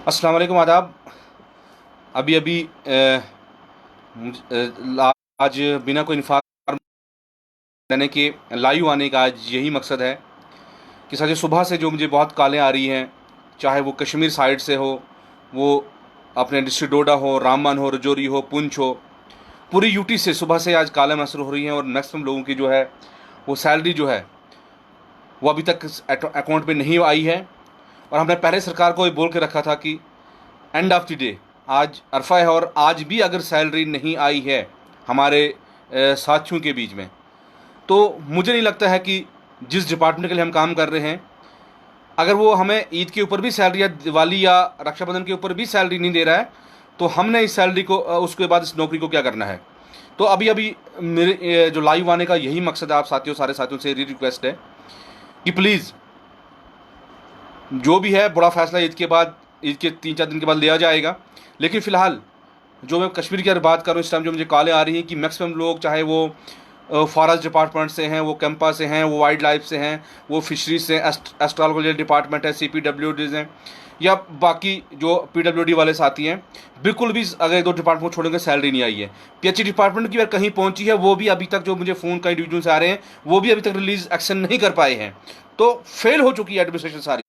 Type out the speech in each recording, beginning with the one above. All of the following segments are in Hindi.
अस्सलाम वालेकुम, आदाब। अभी अभी आज बिना कोई इन्फॉर्म देने के लाइव आने का आज यही मकसद है कि सर सुबह से जो मुझे बहुत कॉलें आ रही हैं, चाहे वो कश्मीर साइड से हो, वो अपने डिस्ट्रिक्ट डोडा हो, रामबन हो, रजौरी हो, पुंछ हो, पूरी यूटी से सुबह से आज कॉलें मसरूफ़ हो रही हैं। और मैक्सिमम लोगों की जो है वो सैलरी जो है वो अभी तक अकाउंट में नहीं आई है। और हमने पहले सरकार को ये बोल के रखा था कि एंड ऑफ द डे आज अरफा है और आज भी अगर सैलरी नहीं आई है हमारे साथियों के बीच में, तो मुझे नहीं लगता है कि जिस डिपार्टमेंट के लिए हम काम कर रहे हैं, अगर वो हमें ईद के ऊपर भी सैलरी या दिवाली या रक्षाबंधन के ऊपर भी सैलरी नहीं दे रहा है, तो हमने इस सैलरी को उसके बाद इस नौकरी को क्या करना है। तो अभी अभी मेरे जो लाइव आने का यही मकसद है। आप साथियों, सारे साथियों से रिक्वेस्ट है कि प्लीज़ जो भी है बड़ा फैसला ईद के बाद, ईद के 3-4 दिन के बाद लिया जाएगा। लेकिन फ़िलहाल जो मैं कश्मीर की अगर बात करूँ, इस टाइम जो मुझे कॉलें आ रही हैं कि मैक्सिमम लोग, चाहे वो फॉरेस्ट डिपार्टमेंट से हैं, वो कैंपा से हैं, वो वाइल्ड लाइफ से हैं, वो फिशरीज से, एस्ट्रोलॉजी डिपार्टमेंट है, CPWDs हैं, या बाकी जो PWD वाले साथी हैं, बिल्कुल भी अगर 1-2 डिपार्टमेंट छोड़ेंगे सैलरी नहीं आई है। PH डिपार्टमेंट की अगर कहीं पहुंची है, वो भी अभी तक, जो मुझे फ़ोन कई डिवीजन से आ रहे हैं, वो भी अभी तक रिलीज एक्शन नहीं कर पाए हैं। तो फेल हो चुकी है एडमिनिस्ट्रेशन सारी।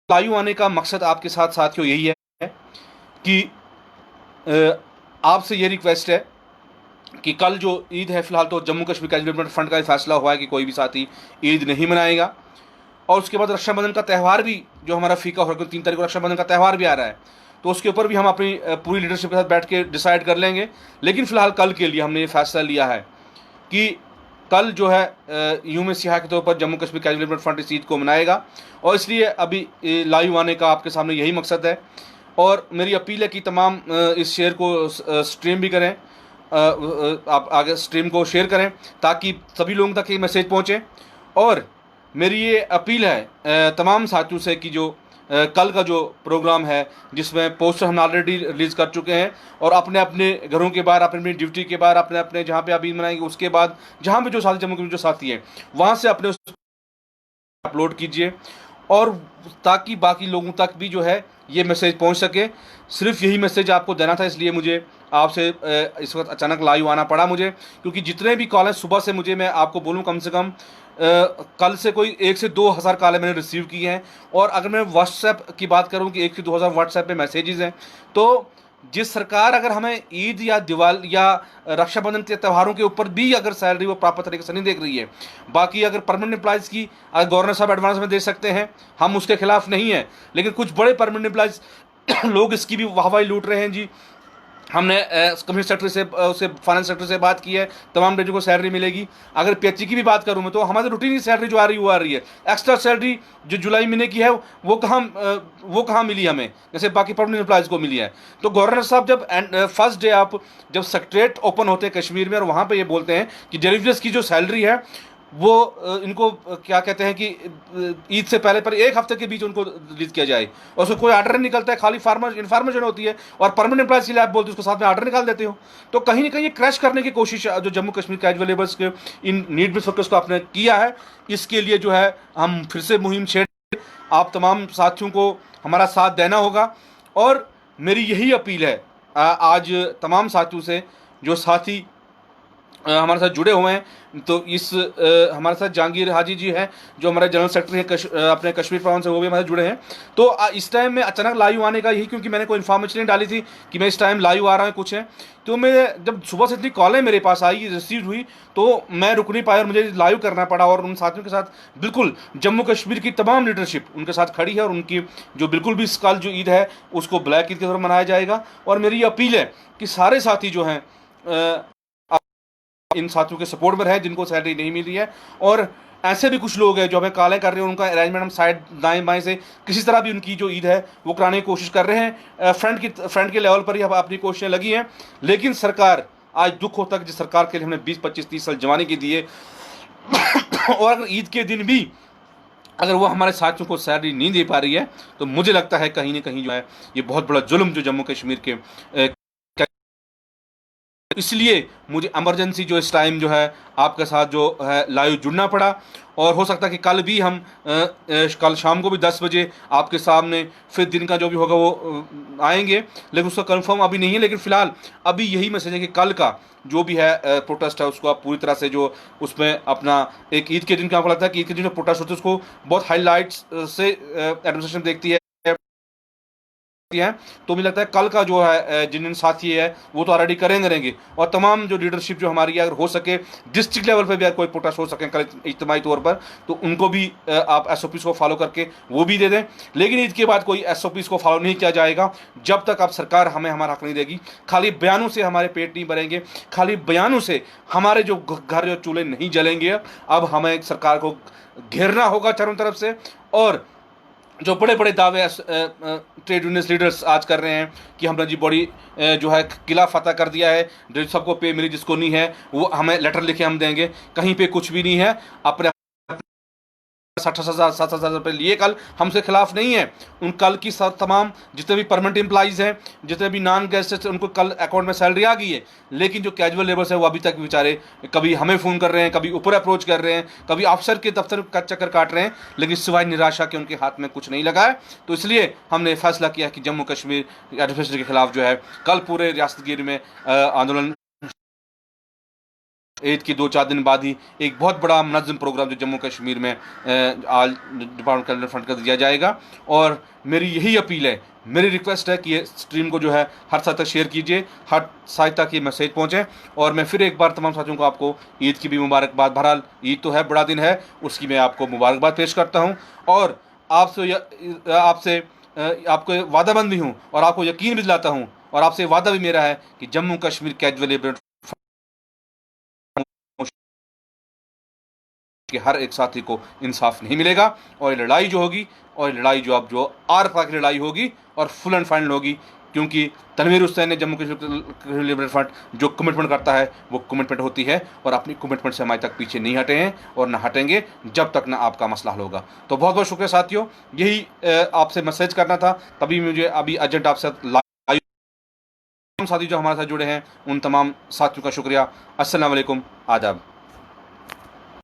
लाइव आने का मकसद आपके साथ साथियों यही है कि आपसे ये रिक्वेस्ट है कि कल जो ईद है, फ़िलहाल तो Jammu Kashmir casual development front का फैसला हुआ है कि कोई भी साथी ईद नहीं मनाएगा। और उसके बाद रक्षाबंधन का त्यौहार भी जो हमारा फीका हो रहा है, 3 तारीख को रक्षाबंधन का त्यौहार भी आ रहा है, तो उसके ऊपर भी हम अपनी पूरी लीडरशिप के साथ बैठ के डिसाइड कर लेंगे। लेकिन फ़िलहाल कल के लिए हमने ये फैसला लिया है कि कल जो है यूम सियाह के तौर पर Jammu Kashmir casual development front इस ईद को मनाएगा। और इसलिए अभी लाइव आने का आपके सामने यही मकसद है। और मेरी अपील है कि तमाम इस शेयर को स्ट्रीम भी करें, आप आगे स्ट्रीम को शेयर करें ताकि सभी लोगों तक ये मैसेज पहुँचे। और मेरी ये अपील है तमाम साथियों से कि जो कल का जो प्रोग्राम है, जिसमें पोस्टर हम ऑलरेडी रिलीज़ कर चुके हैं, और अपने अपने घरों के बाहर, अपने अपनी ड्यूटी के बाहर, अपने अपने जहाँ पे आप ईद मनाएंगे उसके बाद, जहाँ पे जो साथी जम्मू कश्मीर जो साथी हैं, वहाँ से अपने अपलोड कीजिए, और ताकि बाकी लोगों तक भी जो है ये मैसेज पहुंच सके। सिर्फ यही मैसेज आपको देना था, इसलिए मुझे आपसे इस वक्त अचानक लाइव आना पड़ा मुझे, क्योंकि जितने भी कॉल हैं सुबह से, मुझे, मैं आपको बोलूं, कम से कम कल से कोई 1 से 2 हज़ार कॉलें मैंने रिसीव की हैं। और अगर मैं व्हाट्सएप की बात करूं कि 1 से 2 हज़ार व्हाट्सएप पे मैसेजेस हैं। तो जिस सरकार अगर हमें ईद या दिवाली या रक्षाबंधन के त्योहारों के ऊपर भी अगर सैलरी वो प्रॉपर तरीके से नहीं देख रही है, बाकी अगर परमानेंट एम्प्लॉयज़ की अगर गवर्नर साहब एडवांस में दे सकते हैं, हम उसके खिलाफ नहीं हैं। लेकिन कुछ बड़े परमानेंट एम्प्लॉयज़ लोग इसकी भी वाहवाही लूट रहे हैं जी। हमने कम्युनिस्ट सेक्टर से, उससे फाइनेंस सेक्टर से बात की है, तमाम बच्चों को सैलरी मिलेगी। अगर PH की भी बात करूँ मैं, तो हमारी रूटीन की सैलरी जो आ रही है वो आ रही है। एक्स्ट्रा सैलरी जो जुलाई महीने की है वो कहाँ मिली हमें, जैसे बाकी परमानेंट एम्प्लॉयज़ को मिली है। तो गवर्नर साहब जब फर्स्ट डे आप जब सेक्रेटरीट ओपन होते हैं कश्मीर में, और वहाँ पर ये बोलते हैं कि डेलीवेटर्स की जो सैलरी है वो इनको क्या कहते हैं कि ईद से पहले पर 1 हफ्ते के बीच उनको रिलीज किया जाए, और उसको कोई ऑर्डर नहीं निकलता है, खाली फार्मर इन्फॉर्मेशन होती है। और परमानेंट एम्प्लॉयज के लिए आप बोलते हो उसको साथ में ऑर्डर निकाल देते हो। तो कहीं ना कहीं ये क्रैश करने की कोशिश जो जम्मू कश्मीर कैजुअल लेबर्स के इन नीड बेस्ड वर्कर्स को आपने किया है, इसके लिए जो है हम फिर से मुहिम छेड़, आप तमाम साथियों को हमारा साथ देना होगा। और मेरी यही अपील है आज तमाम साथियों से, जो साथी हमारे साथ जुड़े हुए हैं। तो इस हमारे साथ जहांगीर हाजी जी हैं, जो हमारे जनरल सेक्रेटरी हैं अपने कश्मीर प्रांत से, वो भी हमारे जुड़े हैं। तो इस टाइम में अचानक लाइव आने का यही, क्योंकि मैंने कोई इन्फॉर्मेशन नहीं डाली थी कि मैं इस टाइम लाइव आ रहा हूँ कुछ है। तो मैं जब सुबह से इतनी कॉलें मेरे पास आई, रिसीव हुई, तो मैं रुक नहीं पाया और मुझे लाइव करना पड़ा। और उन साथियों के साथ बिल्कुल जम्मू कश्मीर की तमाम लीडरशिप उनके साथ खड़ी है, और उनकी जो बिल्कुल भी इस कल जो ईद है उसको ब्लैक ईद के तौर पर मनाया जाएगा। और मेरी ये अपील है कि सारे साथी जो हैं इन साथियों के सपोर्ट में है जिनको सैलरी नहीं मिल रही है। और ऐसे भी कुछ लोग हैं जो हमें कॉलें कर रहे हैं, उनका अरेंजमेंट हम साइड दाएं बाएं से किसी तरह भी उनकी जो ईद है वो कराने की कोशिश कर रहे हैं। फ्रंट के लेवल पर ही अब अपनी कोशिशें लगी हैं। लेकिन सरकार, आज दुख होता है कि जिस सरकार के लिए हमने 20, 25, 30 साल जवानी की दी है, और अगर ईद के दिन भी अगर वो हमारे साथियों को सैलरी नहीं दे पा रही है, तो मुझे लगता है कहीं ना कहीं जो है ये बहुत बड़ा जुल्म जो जम्मू कश्मीर के इसलिए मुझे इमरजेंसी जो इस टाइम जो है आपके साथ जो है लाइव जुड़ना पड़ा। और हो सकता है कि कल भी हम कल शाम को भी 10 बजे आपके सामने फिर दिन का जो भी होगा वो आएंगे, लेकिन उसका कंफर्म अभी नहीं है। लेकिन फिलहाल अभी यही मैसेज है कि कल का जो भी है प्रोटेस्ट है उसको आप पूरी तरह से जो उसमें अपना एक ईद के दिन का आपको लगता है कि ईद के दिन जो प्रोटेस्ट होते हैं उसको बहुत हाईलाइट्स से एडमिनिस्ट्रेशन देखती है, तो मुझे लगता है कल का जो है जिन जिन साथी है वो तो ऑलरेडी करेंगे। और तमाम जो लीडरशिप जो हमारी है, अगर हो सके डिस्ट्रिक्ट लेवल पर भी अगर कोई प्रोटेस्ट हो सके कल इज्तिमाई तौर पर, तो उनको भी आप एसओपीज़ को फॉलो करके वो भी दे दें। लेकिन ईद के बाद कोई एसओपीज़ को फॉलो नहीं किया जाएगा जब तक आप सरकार हमें हमारा हक नहीं देगी। खाली बयानों से हमारे पेट नहीं भरेंगे, खाली बयानों से हमारे जो घर जो चूल्हे नहीं जलेंगे। अब हमें सरकार को घेरना होगा चारों तरफ से। और जो बड़े बड़े दावे ट्रेड यूनियन लीडर्स आज कर रहे हैं कि हमने जी बड़ी जो है किला फतह कर दिया है, जो सबको पे मिली जिसको नहीं है वो हमें लेटर लिखे हम देंगे, कहीं पे कुछ भी नहीं है। अपने 60,000 7,000 रुपये लिए कल हमसे खिलाफ नहीं है। उन कल की तमाम जितने भी परमानेंट एम्प्लॉइज हैं, जितने भी नॉन गेस्टेड, उनको कल अकाउंट में सैलरी आ गई है। लेकिन जो कैजुअल लेबर्स है वो अभी तक बेचारे कभी हमें फ़ोन कर रहे हैं, कभी ऊपर अप्रोच कर रहे हैं, कभी अफसर के दफ्तर का चक्कर काट रहे हैं, लेकिन सिवाय निराशा के उनके हाथ में कुछ नहीं लगा है। तो इसलिए हमने फैसला किया कि जम्मू कश्मीर एडमिनिस्ट्रेशन के खिलाफ जो है कल पूरे रियासतगिरी में आंदोलन, ईद की 2-4 दिन बाद ही एक बहुत बड़ा मुनज़्ज़म प्रोग्राम जो जम्मू कश्मीर में आज डिपार्टमेंट कैलेंडर फंड कर दिया जाएगा। और मेरी यही अपील है, मेरी रिक्वेस्ट है कि ये स्ट्रीम को जो है हर साथ तक शेयर कीजिए, हर साथ तक ये मैसेज पहुँचे। और मैं फिर एक बार तमाम साथियों को आपको ईद की भी मुबारकबाद, बहरहाल ईद तो है, बड़ा दिन है, उसकी मैं आपको मुबारकबाद पेश करता हूँ। और आपसे आपको वादामंद भी हूँ और आपको यकीन भी दिलाता हूँ, और आपसे वादा भी मेरा है कि जम्मू कश्मीर कैजुअल लेबर कि हर एक साथी को इंसाफ नहीं मिलेगा। और ये लड़ाई जो होगी, और ये लड़ाई जो अब जो आर पार की लड़ाई होगी और फुल एंड फाइनल होगी, क्योंकि तनवीर हुसैन ने जम्मू कश्मीर लिबरेशन फ्रंट जो कमिटमेंट करता है वो कमिटमेंट होती है, और अपनी कमिटमेंट से हमारे तक पीछे नहीं हटे हैं और ना हटेंगे जब तक ना आपका मसला हल होगा। तो बहुत बहुत शुक्रिया साथियों, यही आपसे मैसेज करना था, तभी मुझे अभी अर्जेंट आपसे साथी जो हमारे साथ जुड़े हैं उन तमाम साथियों का शुक्रिया। अस्सलाम वालेकुम, आदाब।